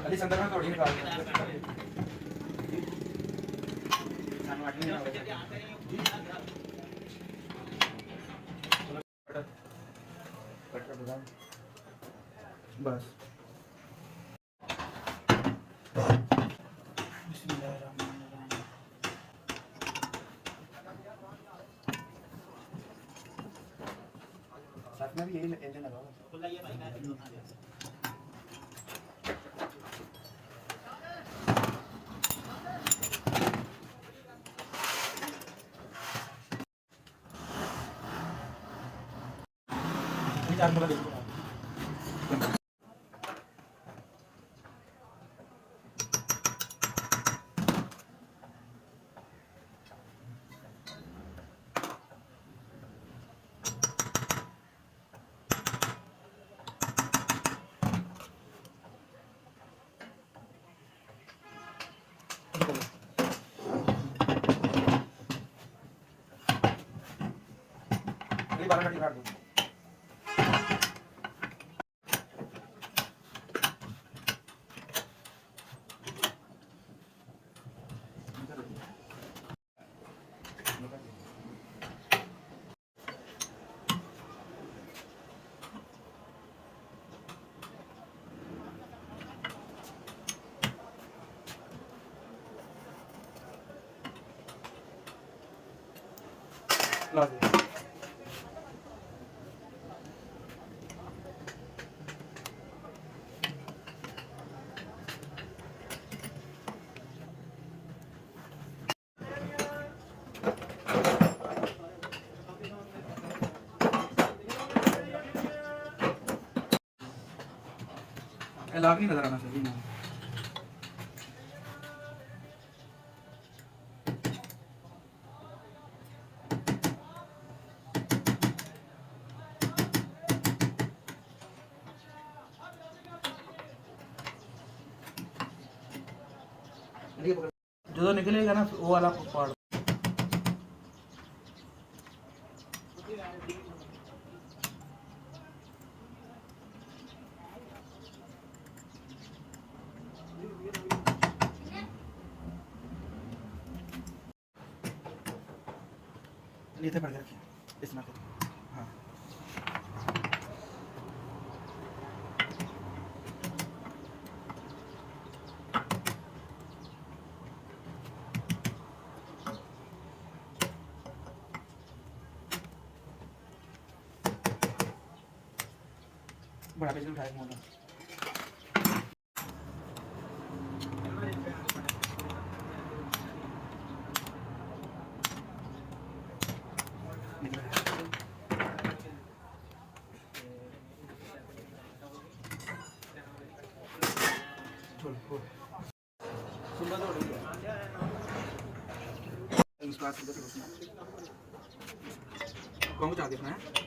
अली संदर्भ में थोड़ी निकाल बस साथ में भी यही इंजन लगा हुआ चार बोला देखो अगली 12 घंटे काट दो ला दे लाग नहीं नजर आना चाहिए ना जो निकलेगा ना वो वाला पार्ट नीचे पड़ गया इसमें हाँ बड़ा पेज उठाया मोटा कौन चाह देखना है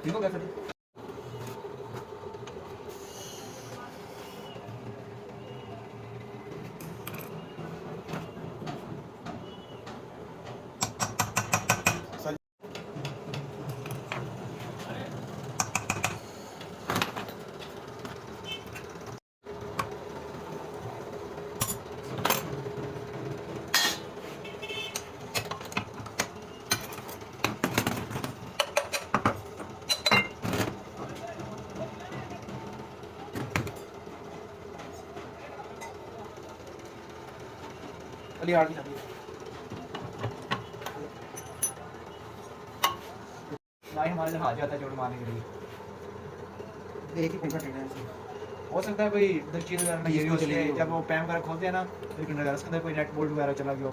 ठीक हो गया सर अली आड़ की शादी ना ही हमारे हाथ जाता है चोट मारने के लिए। एक ही पंखा टेढ़ा है ऐसे। हो सकता है कोई इधर चीज वगैरह इसमें लगी हो चली उसके, गई हो। जब वो पैम वगैरह खोलते हैं ना तो उसके अंदर कोई नेट बोल्ट वगैरह चला गया हो।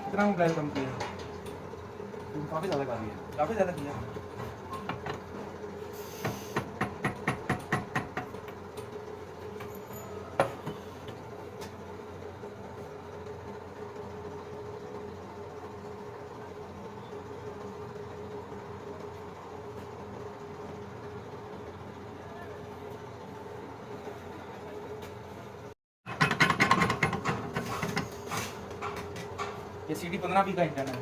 कितना मोबाइल कम किया? काफ़ी ज़्यादा कर रही है। काफ़ी ज़्यादा किया। ये CD 15 भी का इंजन है।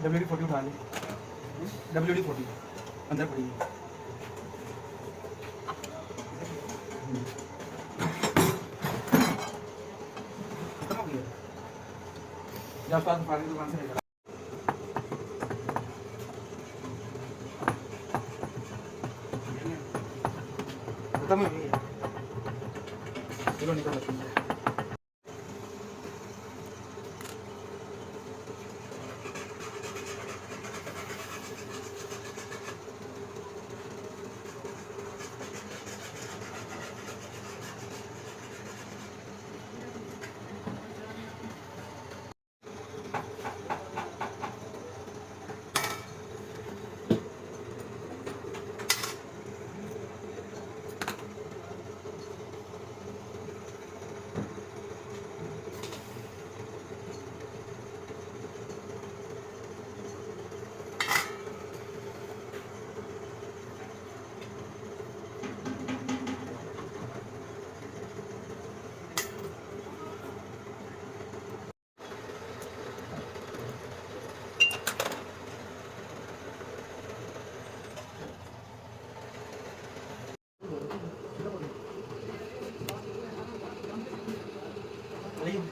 WD-40 उठा ली। WD-40 अंदर पड़ी है। खत्म हो गया। जब साथ फाड़ी दुकान से लेकर खत्म हो गई है। चलो निकल लेते हैं।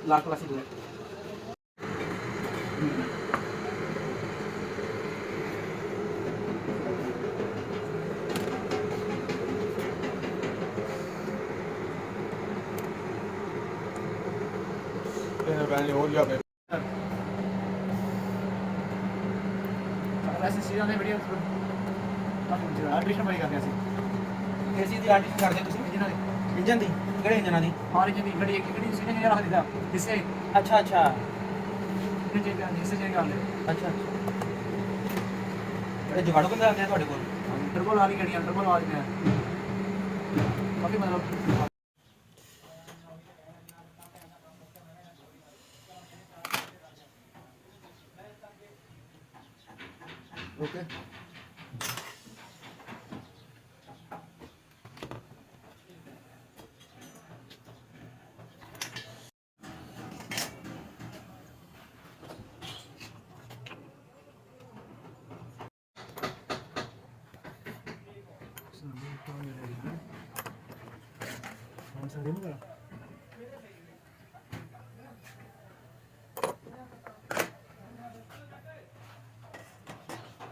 लाल क्लासिक है। हो गया भाई। वैसे सीधा नहीं वीडियो आर्टिस्ट बड़ी करते हैं कैसी दी आर्टिस्ट कर दे ਤੁਸੀਂ ਇੰਜਨ ਦੀ ਕਿਹੜੇ ਇੰਜਨਾਂ ਦੀ? हमारी जो गड़ी एक गड़ी सीधे नहीं रख देता इससे ਅੱਛਾ ਅੱਛਾ इससे चेंज कर ले ਅੱਛਾ ਅੱਛਾ। ਬੜੇ ਜੁਗਾੜੂ ਬੰਦੇ ਆਉਂਦੇ ਆ ਤੁਹਾਡੇ ਕੋਲ? टर्बो वाली गड़ियां टर्बो आवाज में काफी मतलब ओके।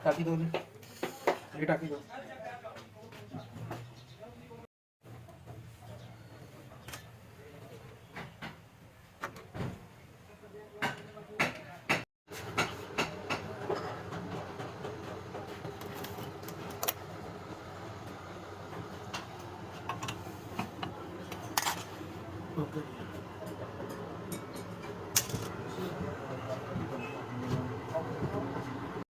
टाकी दो ये टाकी दो। ओके